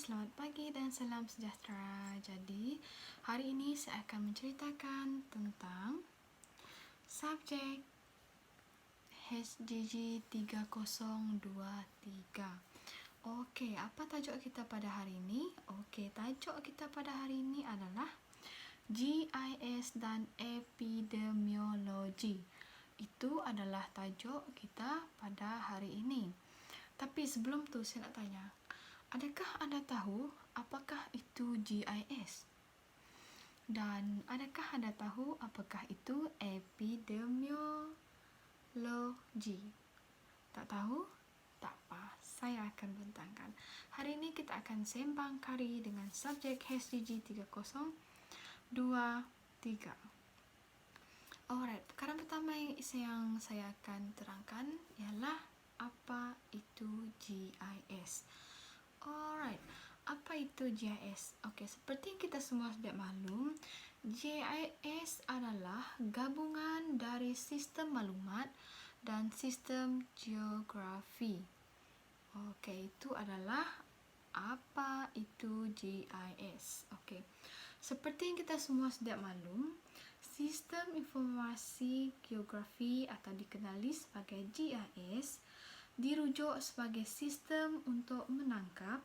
selamat pagi dan salam sejahtera. Jadi, hari ini saya akan menceritakan tentang subjek HGG 3023. Okey, apa tajuk kita pada hari ini? Okey, tajuk kita pada hari ini adalah GIS dan epidemiologi. Itu adalah tajuk kita pada hari ini. Tapi sebelum tu saya nak tanya, adakah anda tahu apakah itu GIS? Dan adakah anda tahu apakah itu epidemiologi? Tak tahu? Tak apa, saya akan bentangkan. Hari ini kita akan sembang kari dengan subjek HGG 3023. Alright, perkara pertama yang saya akan terangkan ialah apa itu GIS. Alright, apa itu GIS? Okey, seperti kita semua sudah maklum, GIS adalah gabungan dari sistem maklumat dan sistem geografi. Okey, itu adalah apa itu GIS. Okey, seperti yang kita semua sudah maklum, sistem informasi geografi atau dikenali sebagai GIS dirujuk sebagai sistem untuk menangkap,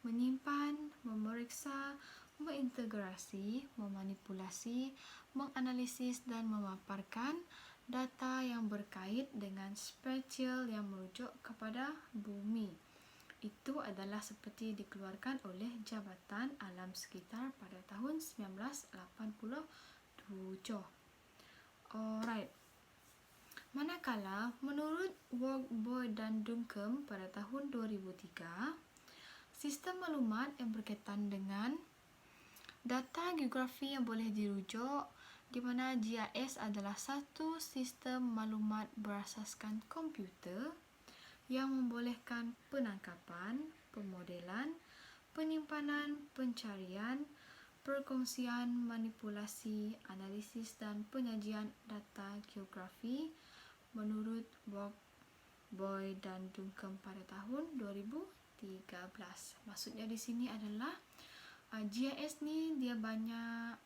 menyimpan, memeriksa, mengintegrasi, memanipulasi, menganalisis dan memaparkan data yang berkait dengan spasial yang merujuk kepada bumi. Itu adalah seperti dikeluarkan oleh Jabatan Alam Sekitar pada tahun 1987. Alright. Manakala, menurut Work, Boyd dan Duncombe pada tahun 2003, sistem maklumat yang berkaitan dengan data geografi yang boleh dirujuk, di mana GIS adalah satu sistem maklumat berasaskan komputer yang membolehkan penangkapan, pemodelan, penyimpanan, pencarian, perkongsian, manipulasi, analisis dan penyajian data geografi menurut Work, Boyd dan Duncombe pada tahun 2013. Maksudnya di sini adalah GIS ni dia banyak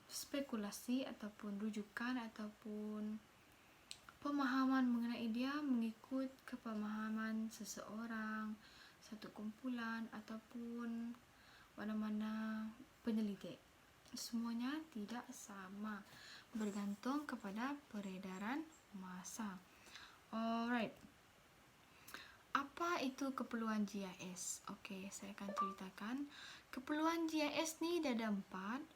spekulasi ataupun rujukan ataupun pemahaman mengenai dia mengikut kepemahaman seseorang, satu kumpulan ataupun mana-mana penyelidik. Semuanya tidak sama, bergantung kepada peredaran masa. Alright. Apa itu keperluan GIS? Okey, saya akan ceritakan. Keperluan GIS ni ada 4.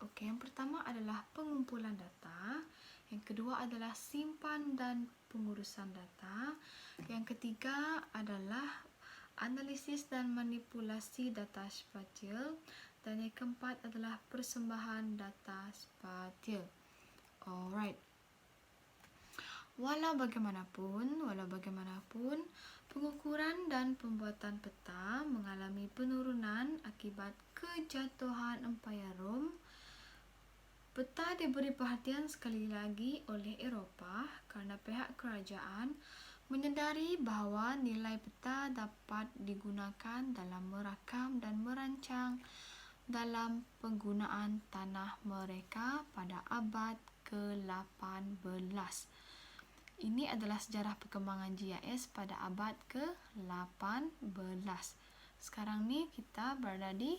Okey, yang pertama adalah pengumpulan data. Yang kedua adalah simpan dan pengurusan data. Yang ketiga adalah analisis dan manipulasi data spasial. Dan yang keempat adalah persembahan data spasial. Alright. Walau bagaimanapun, pengukuran dan pembuatan peta mengalami penurunan akibat kejatuhan empayar Rom. Peta diberi perhatian sekali lagi oleh Eropah kerana pihak kerajaan menyedari bahawa nilai peta dapat digunakan dalam merakam dan merancang dalam penggunaan tanah mereka pada abad ke-18. Ini adalah sejarah perkembangan GIS pada abad ke-18. Sekarang ni kita berada di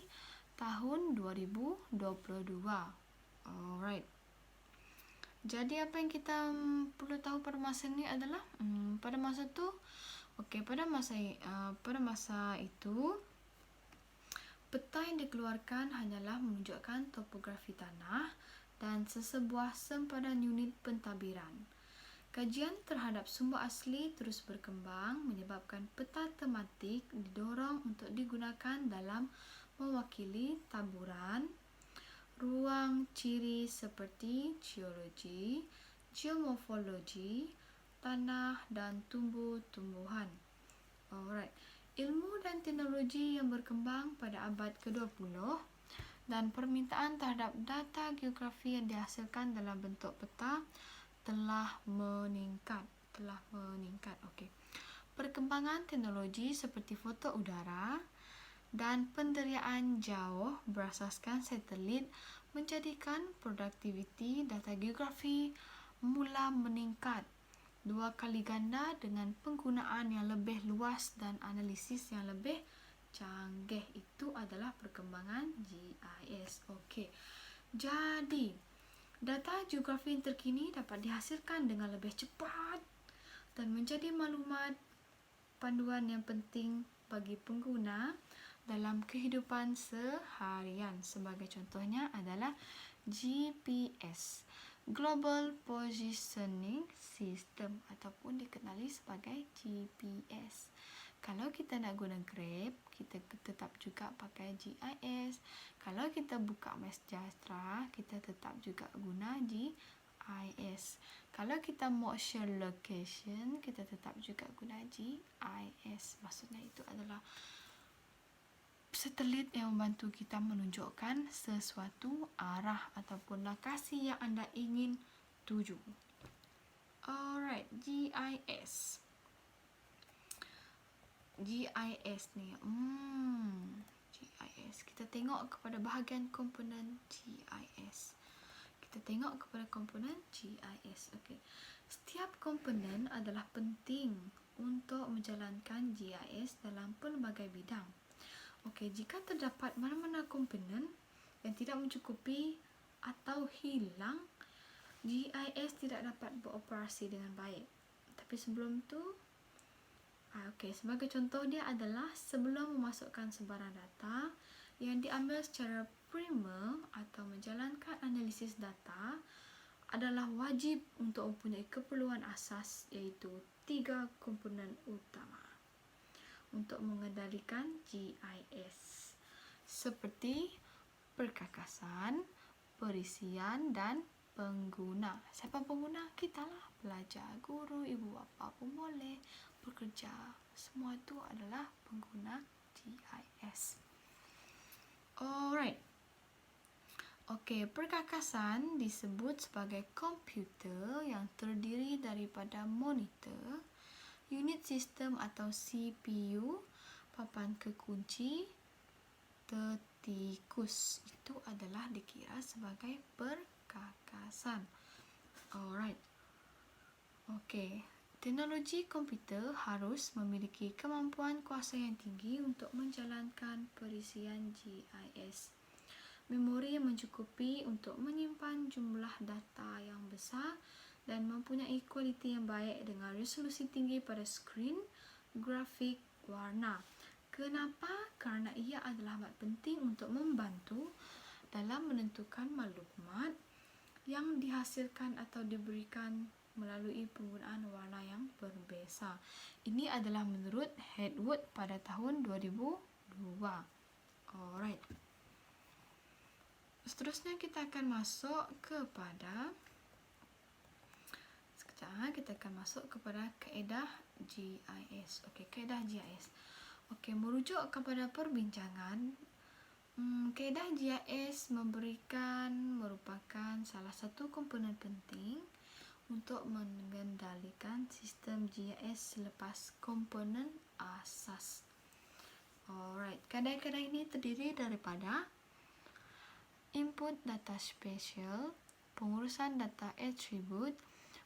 tahun 2022. Alright. Jadi apa yang kita perlu tahu pada masa ni adalah pada masa tu, pada masa itu peta yang dikeluarkan hanyalah menunjukkan topografi tanah dan sesebuah sempadan unit pentadbiran. Kajian terhadap sumber asli terus berkembang menyebabkan peta tematik didorong untuk digunakan dalam mewakili taburan ruang ciri seperti geologi, geomorfologi, tanah dan tumbuh-tumbuhan. Alright. Ilmu dan teknologi yang berkembang pada abad ke-20 dan permintaan terhadap data geografi yang dihasilkan dalam bentuk peta telah meningkat. Okey. Perkembangan teknologi seperti foto udara dan penderiaan jauh berasaskan satelit menjadikan produktiviti data geografi mula meningkat 2 kali ganda dengan penggunaan yang lebih luas dan analisis yang lebih canggih. Itu adalah perkembangan GIS. Okey. Jadi, data geografi terkini dapat dihasilkan dengan lebih cepat dan menjadi maklumat panduan yang penting bagi pengguna dalam kehidupan seharian. Sebagai contohnya adalah GPS, Global Positioning System, ataupun dikenali sebagai GPS. Kalau kita nak guna Grab, kita tetap juga pakai GIS. Kalau kita buka MySejahtera, kita tetap juga guna GIS. Kalau kita mau share location, kita tetap juga guna GIS. Maksudnya itu adalah satelit yang membantu kita menunjukkan sesuatu arah ataupun lokasi yang anda ingin tuju. Alright, GIS. GIS ni. GIS. Kita tengok kepada bahagian komponen GIS. Okey. Setiap komponen adalah penting untuk menjalankan GIS dalam pelbagai bidang. Okey, jika terdapat mana-mana komponen yang tidak mencukupi atau hilang, GIS tidak dapat beroperasi dengan baik. Tapi sebelum tu, sebagai contoh dia adalah sebelum memasukkan sebarang data yang diambil secara primer atau menjalankan analisis data, adalah wajib untuk mempunyai keperluan asas, iaitu 3 komponen utama untuk mengendalikan GIS, seperti perkakasan, perisian dan pengguna. Siapa pengguna? Kita lah, pelajar, guru, ibu bapa pun boleh, pekerja. Semua itu adalah pengguna GIS. Alright. Okey, perkakasan disebut sebagai komputer yang terdiri daripada monitor, unit sistem atau CPU, papan kekunci, tikus. Itu adalah dikira sebagai perkakasan. Alright. Okey. Teknologi komputer harus memiliki kemampuan kuasa yang tinggi untuk menjalankan perisian GIS. Memori yang mencukupi untuk menyimpan jumlah data yang besar dan mempunyai kualiti yang baik dengan resolusi tinggi pada skrin, grafik, warna. Kenapa? Kerana ia adalah amat penting untuk membantu dalam menentukan maklumat yang dihasilkan atau diberikan melalui penggunaan warna yang berbeza. Ini adalah menurut Hedwood pada tahun 2002. Alright. Seterusnya kita akan masuk kepada kaedah GIS. Okey, kaedah GIS. Okey, merujuk kepada perbincangan, kaedah GIS merupakan salah satu komponen penting untuk mengendalikan sistem GIS selepas komponen asas. Alright, kaedah-kaedah ini terdiri daripada input data spesial, pengurusan data atribut,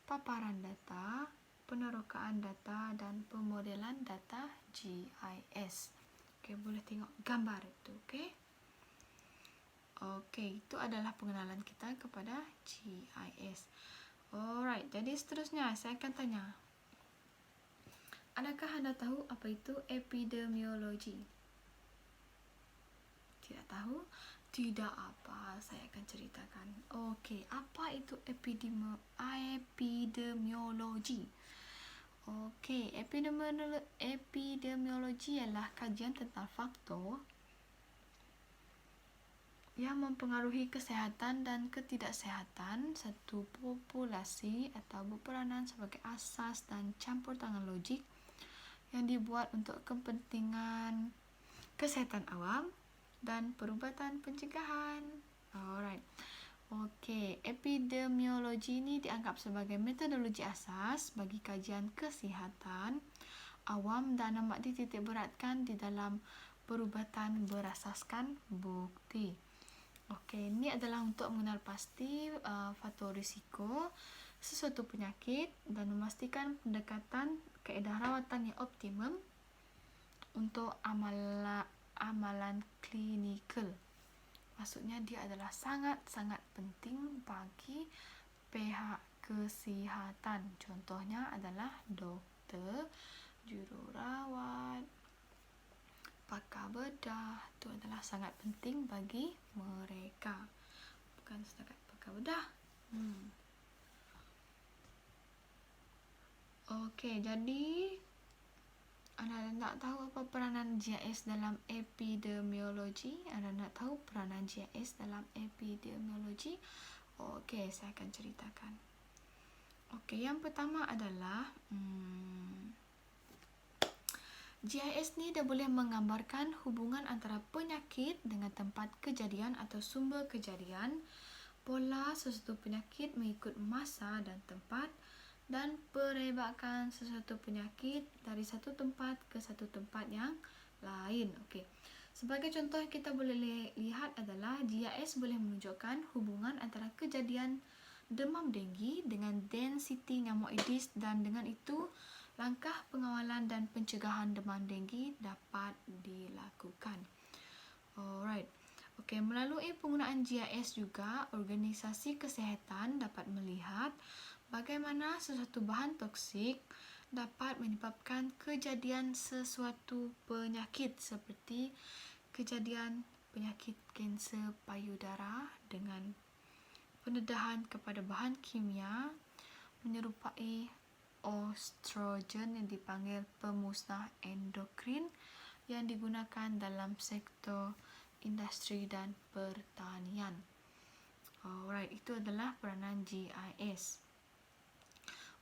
paparan data, penerokaan data dan pemodelan data GIS. Okey, boleh tengok gambar itu, okey? Okey, itu adalah pengenalan kita kepada GIS. Alright, jadi seterusnya saya akan tanya, adakah anda tahu apa itu epidemiologi? Tidak tahu? Tidak apa, saya akan ceritakan. Okey, apa itu epidemiologi? Okey, epidemiologi adalah kajian tentang faktor yang mempengaruhi kesihatan dan ketidaksihatan satu populasi atau berperanan sebagai asas dan campur tangan logik yang dibuat untuk kepentingan kesihatan awam dan perubatan pencegahan. Alright. Okey, epidemiologi ini dianggap sebagai metodologi asas bagi kajian kesihatan awam dan amat dititikberatkan di dalam perubatan berasaskan bukti. Okey, ini adalah untuk mengenal pasti faktor risiko sesuatu penyakit dan memastikan pendekatan kaedah rawatan yang optimum untuk amalan klinikal. Maksudnya dia adalah sangat-sangat penting bagi pihak kesihatan. Contohnya adalah doktor, jururawat, pakar bedah. Itu adalah sangat penting bagi mereka. Bukan setakat pakar bedah. Okey, jadi anda nak tahu apa peranan GIS dalam epidemiologi? Anda nak tahu peranan GIS dalam epidemiologi? Okey, saya akan ceritakan. Okey, yang pertama adalah GIS ni dia boleh menggambarkan hubungan antara penyakit dengan tempat kejadian atau sumber kejadian, pola sesuatu penyakit mengikut masa dan tempat, dan perebakan sesuatu penyakit dari satu tempat ke satu tempat yang lain. Okey. Sebagai contoh yang kita boleh lihat adalah GIS boleh menunjukkan hubungan antara kejadian demam denggi dengan densiti nyamuk Aedes, dan dengan itu langkah pengawalan dan pencegahan demam denggi dapat dilakukan. Alright. Okey, melalui penggunaan GIS juga, organisasi kesihatan dapat melihat bagaimana sesuatu bahan toksik dapat menyebabkan kejadian sesuatu penyakit seperti kejadian penyakit kanser payudara dengan pendedahan kepada bahan kimia menyerupai estrogen yang dipanggil pemusnah endokrin yang digunakan dalam sektor industri dan pertanian. Alright, itu adalah peranan GIS.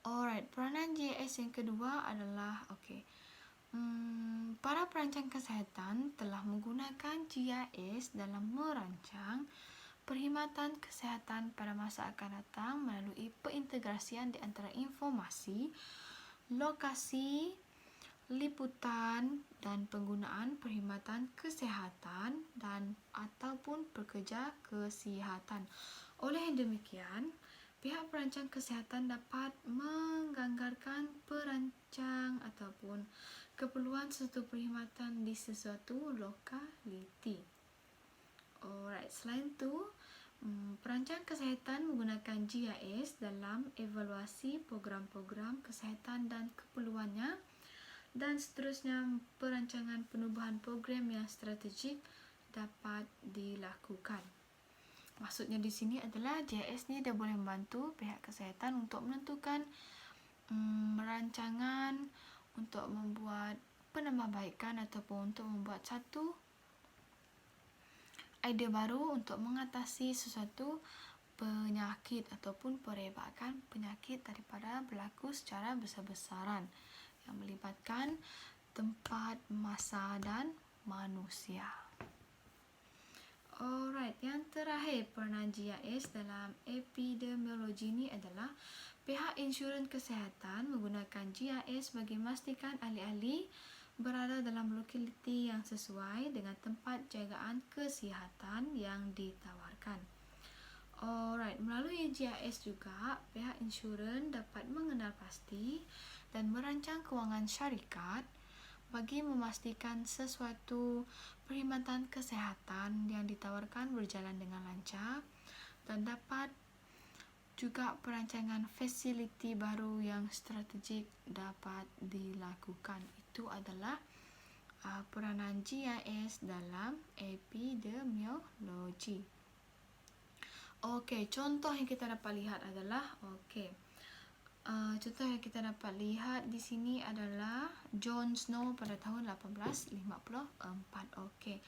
Alright, peranan GIS yang kedua adalah para perancang kesihatan telah menggunakan GIS dalam merancang perkhidmatan kesihatan pada masa akan datang melalui perintegrasian di antara informasi, lokasi, liputan dan penggunaan perkhidmatan kesihatan dan ataupun pekerja kesihatan. Oleh demikian, pihak perancang kesihatan dapat menganggarkan perancang ataupun keperluan sesuatu perkhidmatan di sesuatu lokaliti. Alright, selain itu, perancang kesihatan menggunakan GIS dalam evaluasi program-program kesihatan dan keperluannya, dan seterusnya perancangan penubuhan program yang strategik dapat dilakukan. Maksudnya di sini adalah GIS ni dia boleh membantu pihak kesihatan untuk menentukan rancangan untuk membuat penambahbaikan ataupun untuk membuat satu idea baru untuk mengatasi sesuatu penyakit ataupun perebakan penyakit daripada berlaku secara besar-besaran yang melibatkan tempat, masa dan manusia. Alright, yang terakhir peranan GIS dalam epidemiologi ini adalah pihak insurans kesihatan menggunakan GIS bagi memastikan ahli-ahli berada dalam lokaliti yang sesuai dengan tempat jagaan kesihatan yang ditawarkan. Alright, melalui GIS juga, pihak insurans dapat mengenal pasti dan merancang kewangan syarikat bagi memastikan sesuatu perkhidmatan kesihatan yang ditawarkan berjalan dengan lancar, dan dapat juga perancangan fasiliti baru yang strategik dapat dilakukan. Itu adalah peranan GIS dalam epidemiologi. Okey, contoh yang kita dapat lihat adalah contoh yang kita dapat lihat di sini adalah John Snow pada tahun 1854. Okey.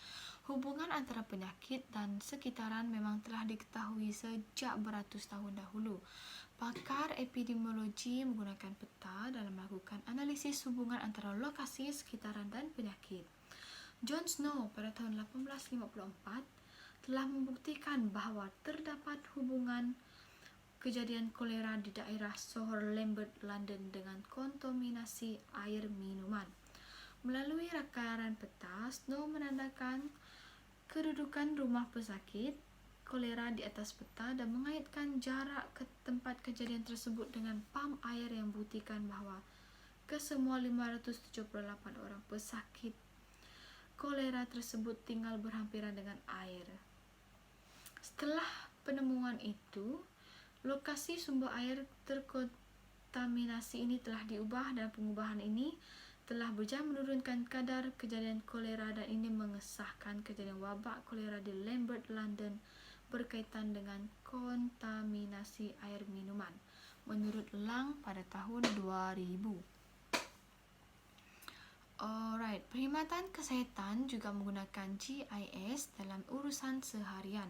Hubungan antara penyakit dan sekitaran memang telah diketahui sejak beratus tahun dahulu. Pakar epidemiologi menggunakan peta dalam melakukan analisis hubungan antara lokasi, sekitaran dan penyakit. John Snow pada tahun 1854 telah membuktikan bahawa terdapat hubungan kejadian kolera di daerah Soho Lambeth, London dengan kontaminasi air minuman. Melalui rakaran peta, Snow menandakan kedudukan rumah pesakit kolera di atas peta dan mengaitkan jarak ke tempat kejadian tersebut dengan pam air yang membuktikan bahawa kesemua 578 orang pesakit kolera tersebut tinggal berhampiran dengan air. Setelah penemuan itu, lokasi sumber air terkontaminasi ini telah diubah dan pengubahan ini telah berjaya menurunkan kadar kejadian kolera dan ini mengesahkan kejadian wabak kolera di Lambeth, London berkaitan dengan kontaminasi air minuman menurut Lang pada tahun 2000. Alright, perkhidmatan kesihatan juga menggunakan GIS dalam urusan seharian.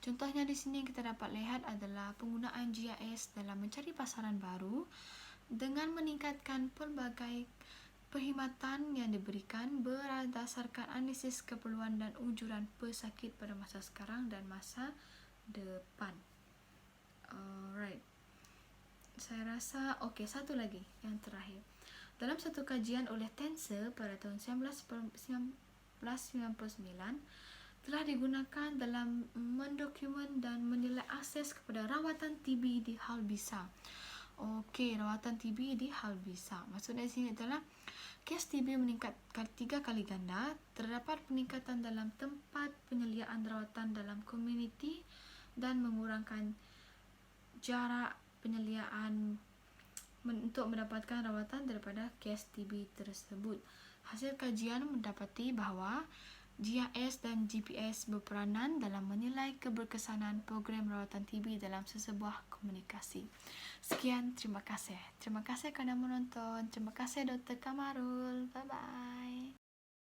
Contohnya di sini kita dapat lihat adalah penggunaan GIS dalam mencari pasaran baru dengan meningkatkan pelbagai perkhidmatan yang diberikan berdasarkan analisis keperluan dan ujuran pesakit pada masa sekarang dan masa depan. Alright. Saya rasa satu lagi yang terakhir. Dalam satu kajian oleh Tenser pada tahun 1999 telah digunakan dalam mendokumen dan menilai akses kepada rawatan TB di hal bisa. Rawatan TB di hal bisa. Maksudnya di sini adalah kes TB meningkat 3 kali ganda, terdapat peningkatan dalam tempat penyediaan rawatan dalam komuniti dan mengurangkan jarak penyediaan untuk mendapatkan rawatan daripada kes TB tersebut. Hasil kajian mendapati bahawa GIS dan GPS berperanan dalam menilai keberkesanan program rawatan TB dalam sesebuah komunikasi. Sekian, terima kasih. Terima kasih kerana menonton. Terima kasih Dr. Kamarul. Bye-bye.